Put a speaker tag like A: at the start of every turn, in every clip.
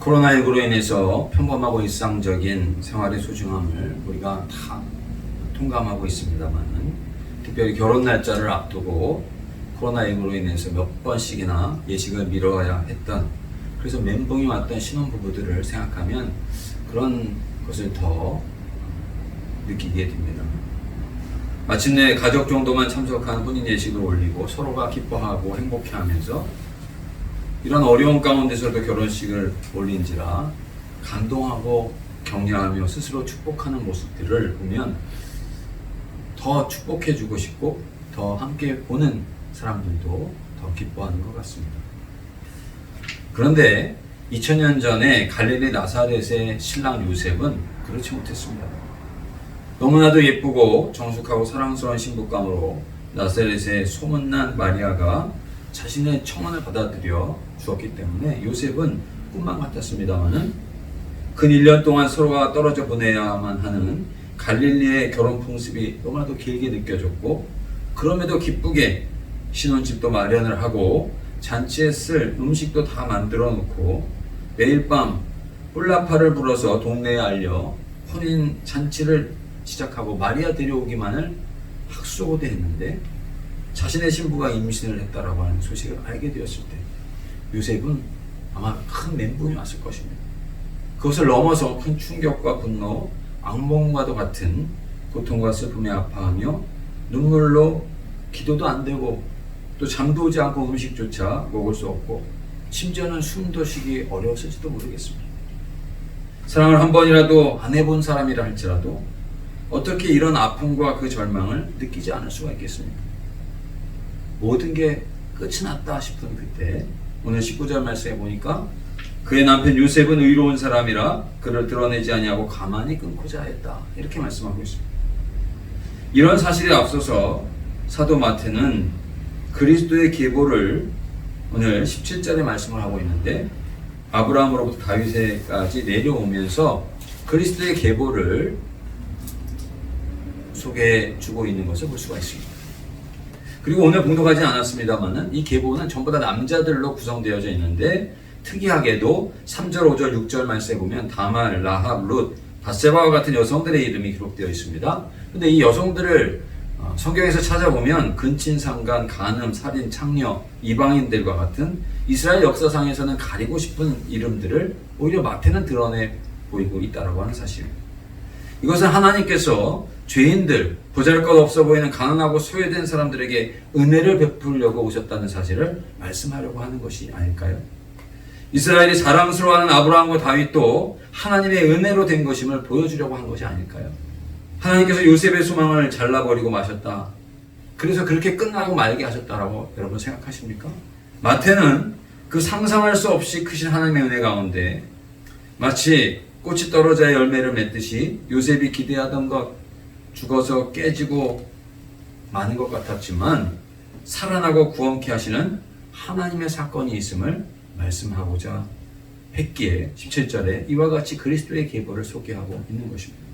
A: 코로나19로 인해서 평범하고 일상적인 생활의 소중함을 우리가 다 통감하고 있습니다만, 특별히 결혼 날짜를 앞두고 코로나19로 인해서 몇 번씩이나 예식을 미뤄야 했던, 그래서 멘붕이 왔던 신혼부부들을 생각하면 그런 것을 더 느끼게 됩니다. 마침내 가족 정도만 참석한 혼인 예식을 올리고 서로가 기뻐하고 행복해하면서 이런 어려운 가운데서도 결혼식을 올린지라 감동하고 격려하며 스스로 축복하는 모습들을 보면 더 축복해주고 싶고 더 함께 보는 사람들도 더 기뻐하는 것 같습니다. 그런데 2000년 전에 갈릴리 나사렛의 신랑 요셉은 그렇지 못했습니다. 너무나도 예쁘고 정숙하고 사랑스러운 신부감으로 나사렛의 소문난 마리아가 자신의 청혼을 받아들여 주었기 때문에 요셉은 꿈만 같았습니다마는 근 1년 동안 서로가 떨어져 보내야만 하는 갈릴리의 결혼 풍습이 너무나도 길게 느껴졌고, 그럼에도 기쁘게 신혼집도 마련을 하고 잔치에 쓸 음식도 다 만들어 놓고 매일 밤 뿔라파를 불어서 동네에 알려 혼인 잔치를 시작하고 마리아 데려오기만을 학수고대했는데, 자신의 신부가 임신을 했다라고 하는 소식을 알게 되었을 때 요셉은 아마 큰 멘붕이 왔을 것입니다. 그것을 넘어서 큰 충격과 분노, 악몽과도 같은 고통과 슬픔에 아파하며 눈물로 기도도 안 되고 또 잠도 오지 않고 음식조차 먹을 수 없고 심지어는 숨도 쉬기 어려웠을지도 모르겠습니다. 사랑을 한 번이라도 안 해본 사람이라 할지라도 어떻게 이런 아픔과 그 절망을 느끼지 않을 수가 있겠습니까? 모든 게 끝이 났다 싶은 그때 오늘 19절 말씀에 보니까 그의 남편 요셉은 의로운 사람이라 그를 드러내지 아니하고 가만히 끊고자 했다, 이렇게 말씀하고 있습니다. 이런 사실에 앞서서 사도 마태는 그리스도의 계보를 오늘 17절에 말씀을 하고 있는데, 아브라함으로부터 다윗에까지 내려오면서 그리스도의 계보를 소개해 주고 있는 것을 볼 수가 있습니다. 그리고 오늘 봉독하지 않았습니다만은 이 계보는 전부 다 남자들로 구성되어져 있는데, 특이하게도 3절, 5절, 6절 말씀에 보면 다말, 라합, 룻, 바세바와 같은 여성들의 이름이 기록되어 있습니다. 근데 이 여성들을 성경에서 찾아보면 근친, 상간, 간음, 살인, 창녀, 이방인들과 같은 이스라엘 역사상에서는 가리고 싶은 이름들을 오히려 마태는 드러내 보이고 있다고 하는 사실입니다. 이것은 하나님께서 죄인들, 보잘것없어 보이는 가난하고 소외된 사람들에게 은혜를 베풀려고 오셨다는 사실을 말씀하려고 하는 것이 아닐까요? 이스라엘이 자랑스러워하는 아브라함과 다윗도 하나님의 은혜로 된 것임을 보여주려고 한 것이 아닐까요? 하나님께서 요셉의 소망을 잘라버리고 마셨다, 그래서 그렇게 끝나고 말게 하셨다라고 여러분 생각하십니까? 마태는 그 상상할 수 없이 크신 하나님의 은혜 가운데 마치 꽃이 떨어져야 열매를 맺듯이 요셉이 기대하던 것, 죽어서 깨지고 마는 것 같았지만 살아나고 구원케 하시는 하나님의 사건이 있음을 말씀하고자 했기에 17절에 이와 같이 그리스도의 계보를 소개하고 있는 것입니다.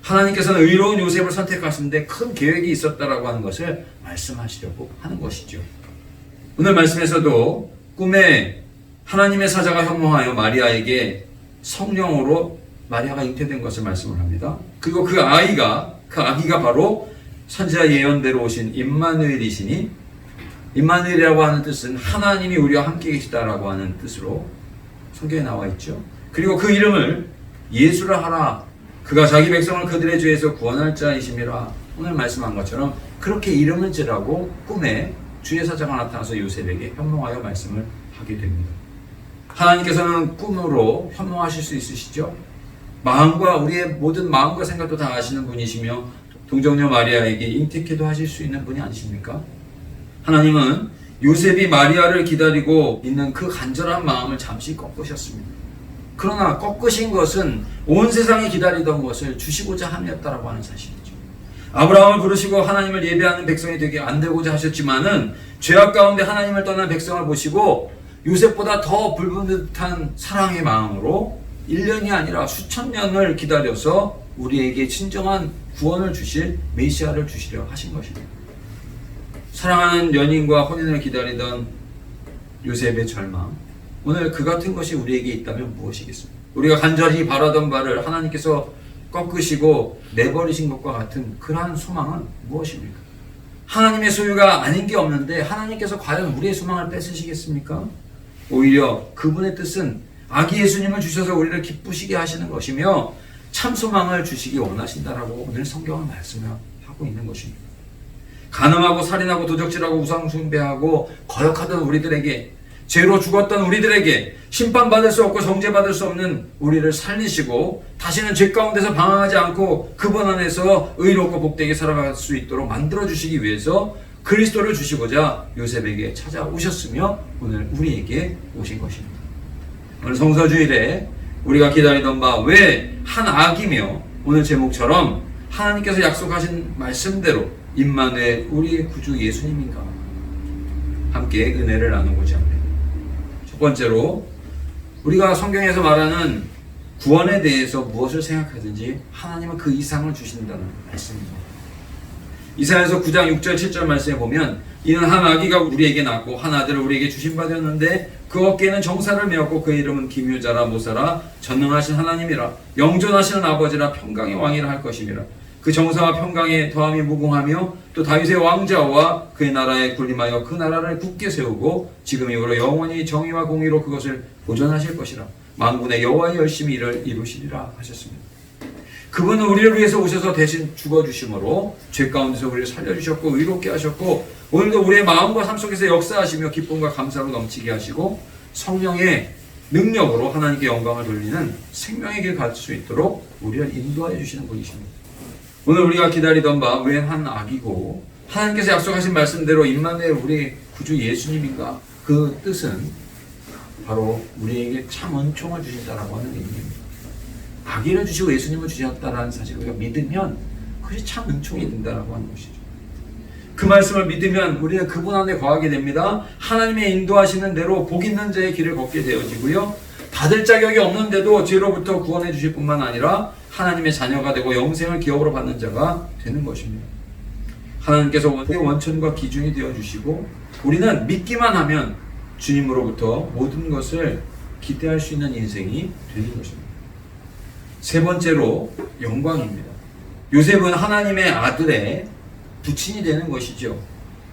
A: 하나님께서는 의로운 요셉을 선택하시는데 큰 계획이 있었다라고 하는 것을 말씀하시려고 하는 것이죠. 오늘 말씀에서도 꿈에 하나님의 사자가 현몽하여 마리아에게 성령으로 마리아가 잉태된 것을 말씀을 합니다. 그리고 그 아기가 바로 선지자 예언대로 오신 임마누엘이시니, 임마누엘이라고 하는 뜻은 하나님이 우리와 함께 계시다라고 하는 뜻으로 성경에 나와 있죠. 그리고 그 이름을 예수라 하라, 그가 자기 백성을 그들의 죄에서 구원할 자이심이라. 오늘 말씀한 것처럼 그렇게 이름을 지라고 꿈에 주의 사자가 나타나서 요셉에게 현몽하여 말씀을 하게 됩니다. 하나님께서는 꿈으로 현몽하실 수 있으시죠? 마음과 우리의 모든 마음과 생각도 다 아시는 분이시며 동정녀 마리아에게 잉태케도 하실 수 있는 분이 아니십니까? 하나님은 요셉이 마리아를 기다리고 있는 그 간절한 마음을 잠시 꺾으셨습니다. 그러나 꺾으신 것은 온 세상이 기다리던 것을 주시고자 함이었다라고 하는 사실이죠. 아브라함을 부르시고 하나님을 예배하는 백성이 되게 안 되고자 하셨지만은 죄악 가운데 하나님을 떠난 백성을 보시고 요셉보다 더 불붙은 사랑의 마음으로 1년이 아니라 수천 년을 기다려서 우리에게 진정한 구원을 주실 메시아를 주시려 하신 것입니다. 사랑하는 연인과 혼인을 기다리던 요셉의 절망, 오늘 그 같은 것이 우리에게 있다면 무엇이겠습니까? 우리가 간절히 바라던 바를 하나님께서 꺾으시고 내버리신 것과 같은 그러한 소망은 무엇입니까? 하나님의 소유가 아닌 게 없는데 하나님께서 과연 우리의 소망을 뺏으시겠습니까? 오히려 그분의 뜻은 아기 예수님을 주셔서 우리를 기쁘시게 하시는 것이며 참 소망을 주시기 원하신다라고 오늘 성경은 말씀하고 있는 것입니다. 간음하고 살인하고 도적질하고 우상 숭배하고 거역하던 우리들에게, 죄로 죽었던 우리들에게 심판받을 수 없고 정죄받을 수 없는 우리를 살리시고 다시는 죄 가운데서 방황하지 않고 그분 안에서 의롭고 복되게 살아갈 수 있도록 만들어주시기 위해서 그리스도를 주시고자 요셉에게 찾아오셨으며 오늘 우리에게 오신 것입니다. 오늘 성서주일에 우리가 기다리던 바 왜 한 아기며 오늘 제목처럼 하나님께서 약속하신 말씀대로 임마누엘 우리의 구주 예수님인가 함께 은혜를 나누고자 합니다. 첫 번째로 우리가 성경에서 말하는 구원에 대해서 무엇을 생각하든지 하나님은 그 이상을 주신다는 말씀입니다. 이사야서 9장 6절 7절 말씀에 보면 이는 한 아기가 우리에게 낳고 한 아들을 우리에게 주신받았는데 그 어깨에는 정사를 메었고 그 이름은 기묘자라 모사라 전능하신 하나님이라 영존하시는 아버지라 평강의 왕이라 할 것임이라. 그 정사와 평강에 더함이 무궁하며 또 다윗의 왕자와 그의 나라에 군림하여 그 나라를 굳게 세우고 지금 이후로 영원히 정의와 공의로 그것을 보존하실 것이라. 만군의 여호와의 열심히 이를 이루시리라 하셨습니다. 그분은 우리를 위해서 오셔서 대신 죽어주심으로 죄 가운데서 우리를 살려주셨고 의롭게 하셨고 오늘도 우리의 마음과 삶 속에서 역사하시며 기쁨과 감사로 넘치게 하시고 성령의 능력으로 하나님께 영광을 돌리는 생명의 길 갈 수 있도록 우리를 인도하여 주시는 분이십니다. 오늘 우리가 기다리던 바 웬 한 아기고 하나님께서 약속하신 말씀대로 임마누엘 우리 구주 예수님인가 그 뜻은 바로 우리에게 참 은총을 주신다라고 하는 의미입니다. 아기를 주시고 예수님을 주셨다라는 사실을 우리가 믿으면 그것이 참 은총이 된다라고 하는 것이죠. 그 말씀을 믿으면 우리는 그분 안에 거하게 됩니다. 하나님의 인도하시는 대로 복 있는 자의 길을 걷게 되어지고요. 받을 자격이 없는데도 죄로부터 구원해 주실 뿐만 아니라 하나님의 자녀가 되고 영생을 기업으로 받는 자가 되는 것입니다. 하나님께서 우리의 원천과 기준이 되어주시고 우리는 믿기만 하면 주님으로부터 모든 것을 기대할 수 있는 인생이 되는 것입니다. 세 번째로 영광입니다. 요셉은 하나님의 아들의 부친이 되는 것이죠.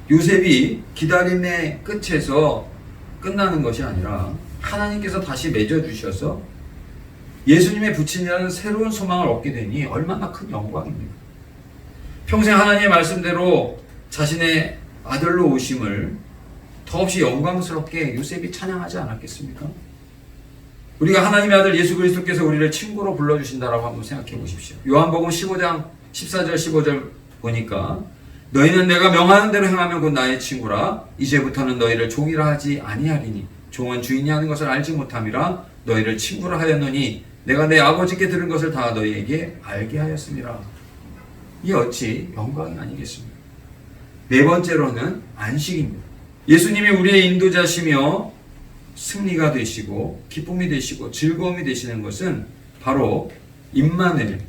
A: 요셉이 기다림의 끝에서 끝나는 것이 아니라 하나님께서 다시 맺어주셔서 예수님의 부친이라는 새로운 소망을 얻게 되니 얼마나 큰 영광입니다. 평생 하나님의 말씀대로 자신의 아들로 오심을 더없이 영광스럽게 요셉이 찬양하지 않았겠습니까? 우리가 하나님의 아들 예수 그리스도께서 우리를 친구로 불러주신다라고 한번 생각해 보십시오. 요한복음 15장 14절 15절 보니까 너희는 내가 명하는 대로 행하면 곧 나의 친구라. 이제부터는 너희를 종이라 하지 아니하리니 종은 주인이 하는 것을 알지 못함이라. 너희를 친구라 하였노니 내가 내 아버지께 들은 것을 다 너희에게 알게 하였습니다. 이 어찌 영광이 아니겠습니까? 네 번째로는 안식입니다. 예수님이 우리의 인도자시며 승리가 되시고 기쁨이 되시고 즐거움이 되시는 것은 바로 임마누엘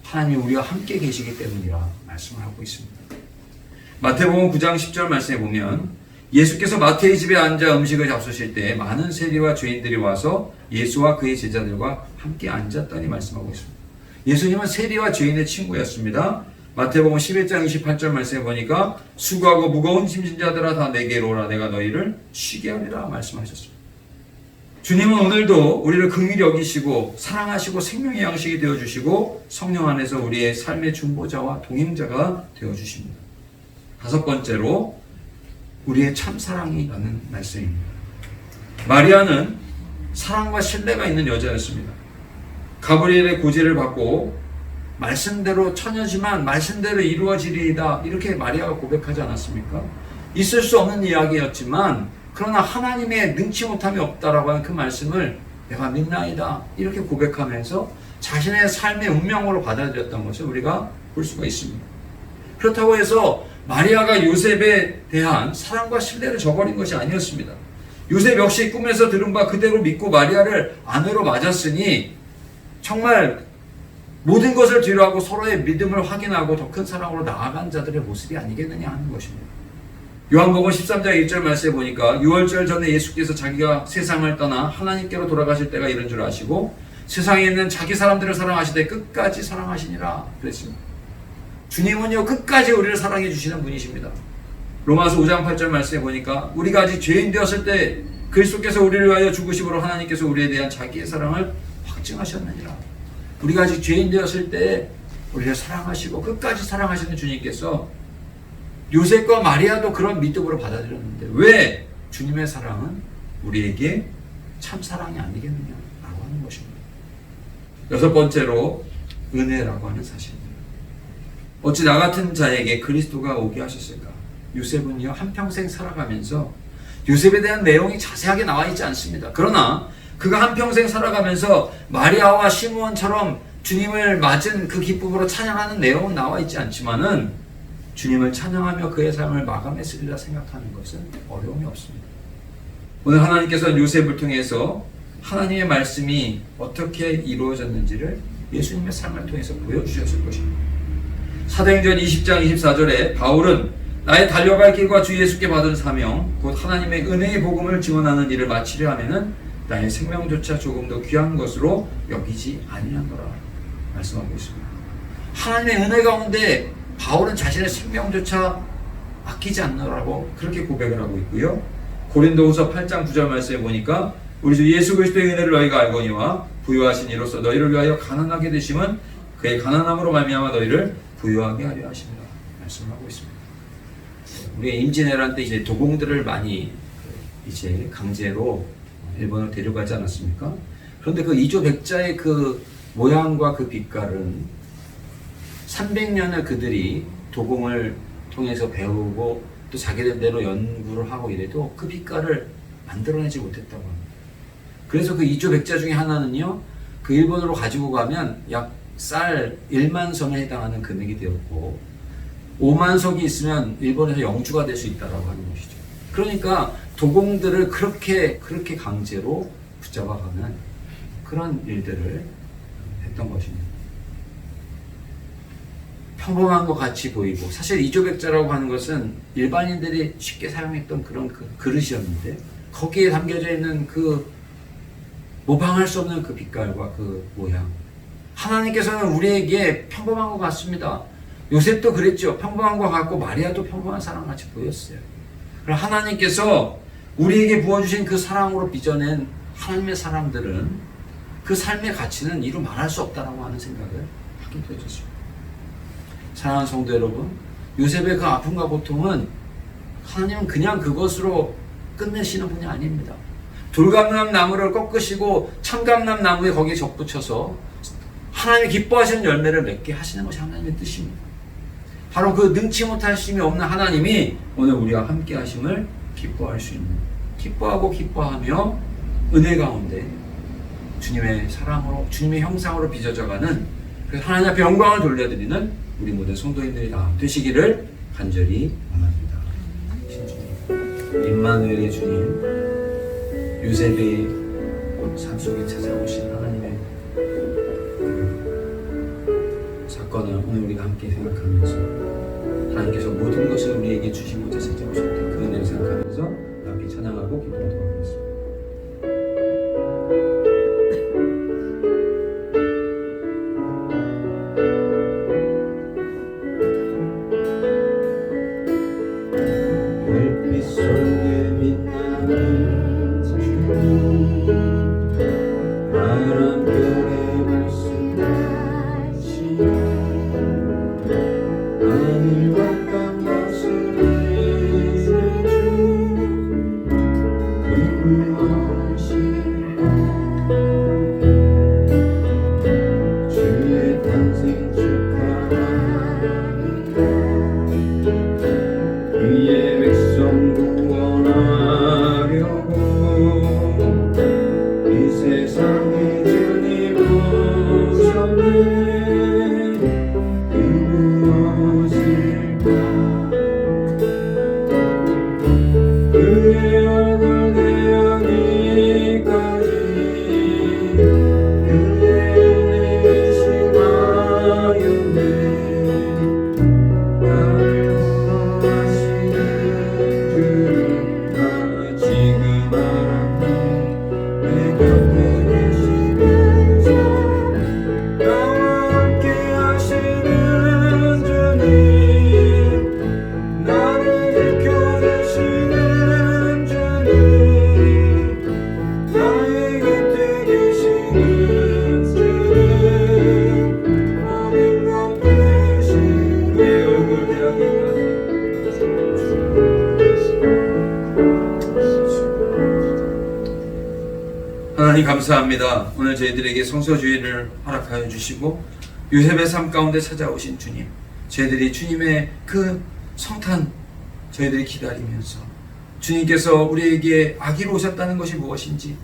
A: 하나님이 우리와 함께 계시기 때문이라 말씀을 하고 있습니다. 마태복음 9장 10절 말씀에 보면 예수께서 마태의 집에 앉아 음식을 잡수실 때 많은 세리와 죄인들이 와서 예수와 그의 제자들과 함께 앉았다니 말씀하고 있습니다. 예수님은 세리와 죄인의 친구였습니다. 마태복음 11장 28절 말씀에 보니까 수고하고 무거운 짐진 자들아 다 내게로 오라 내가 너희를 쉬게 하리라 말씀하셨습니다. 주님은 오늘도 우리를 긍휼히 여기시고 사랑하시고 생명의 양식이 되어주시고 성령 안에서 우리의 삶의 중보자와 동행자가 되어주십니다. 다섯 번째로 우리의 참사랑이라는 말씀입니다. 마리아는 사랑과 신뢰가 있는 여자였습니다. 가브리엘의 고지를 받고 말씀대로 처녀지만 말씀대로 이루어지리이다 이렇게 마리아가 고백하지 않았습니까? 있을 수 없는 이야기였지만 그러나 하나님의 능치 못함이 없다라고 하는 그 말씀을 내가 믿나이다 이렇게 고백하면서 자신의 삶의 운명으로 받아들였던 것을 우리가 볼 수가 있습니다. 그렇다고 해서 마리아가 요셉에 대한 사랑과 신뢰를 저버린 것이 아니었습니다. 요셉 역시 꿈에서 들은 바 그대로 믿고 마리아를 아내로 맞았으니 정말 모든 것을 뒤로하고 서로의 믿음을 확인하고 더 큰 사랑으로 나아간 자들의 모습이 아니겠느냐 하는 것입니다. 요한복음 13장 1절 말씀에 보니까 6월절 전에 예수께서 자기가 세상을 떠나 하나님께로 돌아가실 때가 이런 줄 아시고 세상에 있는 자기 사람들을 사랑하시되 끝까지 사랑하시니라 그랬습니다. 주님은요 끝까지 우리를 사랑해 주시는 분이십니다. 로마서 5장 8절 말씀에 보니까 우리가 아직 죄인 되었을 때 그리스도께서 우리를 위하여 죽으심으로 하나님께서 우리에 대한 자기의 사랑을 확증하셨느니라. 우리가 아직 죄인 되었을 때 우리를 사랑하시고 끝까지 사랑하시는 주님께서 요셉과 마리아도 그런 믿음으로 받아들였는데 왜 주님의 사랑은 우리에게 참 사랑이 아니겠느냐라고 하는 것입니다. 여섯 번째로 은혜라고 하는 사실입니다. 어찌 나 같은 자에게 그리스도가 오게 하셨을까? 요셉은요 한평생 살아가면서 요셉에 대한 내용이 자세하게 나와 있지 않습니다. 그러나 그가 한평생 살아가면서 마리아와 시므온처럼 주님을 맞은 그 기쁨으로 찬양하는 내용은 나와 있지 않지만은 주님을 찬양하며 그의 삶을 마감했으리라 생각하는 것은 어려움이 없습니다. 오늘 하나님께서는 요셉을 통해서 하나님의 말씀이 어떻게 이루어졌는지를 예수님의 삶을 통해서 보여주셨을 것입니다. 사도행전 20장 24절에 바울은 나의 달려갈 길과 주 예수께 받은 사명 곧 하나님의 은혜의 복음을 증언하는 일을 마치려 하면은 나의 생명조차 조금 더 귀한 것으로 여기지 아니하노라 말씀하고 있습니다. 하나님의 은혜 가운데 바울은 자신의 생명조차 아끼지 않노라고 그렇게 고백을 하고 있고요. 고린도후서 8장 9절 말씀에 보니까 우리 주 예수 그리스도의 은혜를 너희가 알거니와 부유하신 이로써 너희를 위하여 가난하게 되심은 그의 가난함으로 말미암아 너희를 부유하게 하려 하심이라 말씀하고 있습니다. 우리 임진왜란 때 이제 도공들을 많이 이제 강제로 일본으로 데려가지 않았습니까? 그런데 그 이조백자의 그 모양과 그 빛깔은 300년을 그들이 도공을 통해서 배우고 또 자기들대로 연구를 하고 이래도 그 빛깔을 만들어내지 못했다고 합니다. 그래서 그 이조백자 중에 하나는요, 그 일본으로 가지고 가면 약 쌀 1만 성에 해당하는 금액이 되었고 5만 석이 있으면 일본에서 영주가 될 수 있다라고 하는 것이죠. 그러니까 도공들을 그렇게 강제로 붙잡아가는 그런 일들을 했던 것입니다. 평범한 것 같이 보이고 사실 이조백자라고 하는 것은 일반인들이 쉽게 사용했던 그런 그 그릇이었는데 거기에 담겨져 있는 그 모방할 수 없는 그 빛깔과 그 모양, 하나님께서는 우리에게 평범한 것 같습니다. 요셉도 그랬죠. 평범한 것 같고 마리아도 평범한 사람같이 보였어요. 그럼 하나님께서 우리에게 부어주신 그 사랑으로 빚어낸 하나님의 사람들은 그 삶의 가치는 이루 말할 수 없다라고 하는 생각을 하게 되었습니다. 사랑하는 성도 여러분, 요셉의 그 아픔과 고통은 하나님은 그냥 그것으로 끝내시는 분이 아닙니다. 돌감람 나무를 꺾으시고 참감람 나무에 거기에 접붙여서 하나님이 기뻐하시는 열매를 맺게 하시는 것이 하나님의 뜻입니다. 바로 그 능치 못하심이 없는 하나님이 오늘 우리와 함께 하심을 기뻐할 수 있는, 기뻐하고 기뻐하며 은혜 가운데 주님의 사랑으로, 주님의 형상으로 빚어져가는 그 하나님 앞에 영광을 돌려드리는 우리 모든 성도님들이 다 되시기를 간절히 원합니다. 임마누엘의 주님, 요셉의 삶 속에 찾아오신 하나님의 그 사건을 오늘 우리가 함께 생각하면서 하나님께서 모든 것을 우리에게 주시고자 찾아오셨던 그 은혜를 생각하면서 함께 찬양하고 기도하도록 하겠습니다.
B: 세상의 주님
A: 하나님 감사합니다. 오늘 저희들에게 성서주의를 허락하여 주시고 요셉의 삶 가운데 찾아오신 주님, 저희들이 주님의 그 성탄 저희들이 기다리면서 주님께서 우리에게 아기로 오셨다는 것이 무엇인지,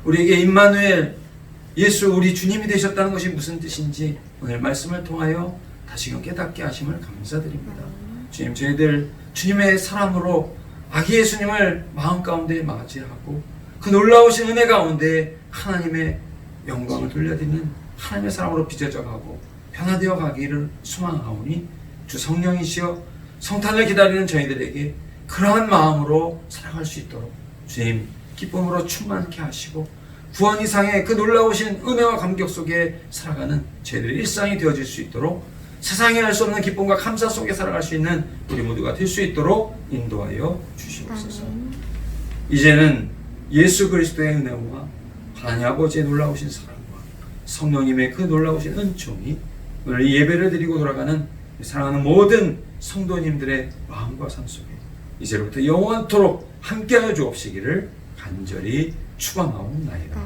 A: 우리에게 임마누엘 예수 우리 주님이 되셨다는 것이 무슨 뜻인지 오늘 말씀을 통하여 다시금 깨닫게 하심을 감사드립니다. 주님, 저희들 주님의 사람으로 아기 예수님을 마음 가운데 맞이하고 그 놀라우신 은혜 가운데 하나님의 영광을 돌려드리는 하나님의 사람으로 빚어져 가고 변화되어 가기를 소망하오니 주 성령이시여 성탄을 기다리는 저희들에게 그러한 마음으로 살아갈 수 있도록 주님 기쁨으로 충만케 하시고 구원 이상의 그 놀라우신 은혜와 감격 속에 살아가는 저희들의 일상이 되어질 수 있도록 세상에 알 수 없는 기쁨과 감사 속에 살아갈 수 있는 우리 모두가 될 수 있도록 인도하여 주시옵소서. 이제는 예수 그리스도의 은혜와 하나님 아버지의 놀라우신 사랑과 성령님의 그 놀라우신 은총이 오늘 이 예배를 드리고 돌아가는 사랑하는 모든 성도님들의 마음과 삶 속에 이제부터 영원토록 함께하여 주옵시기를 간절히 축원하옵나이다.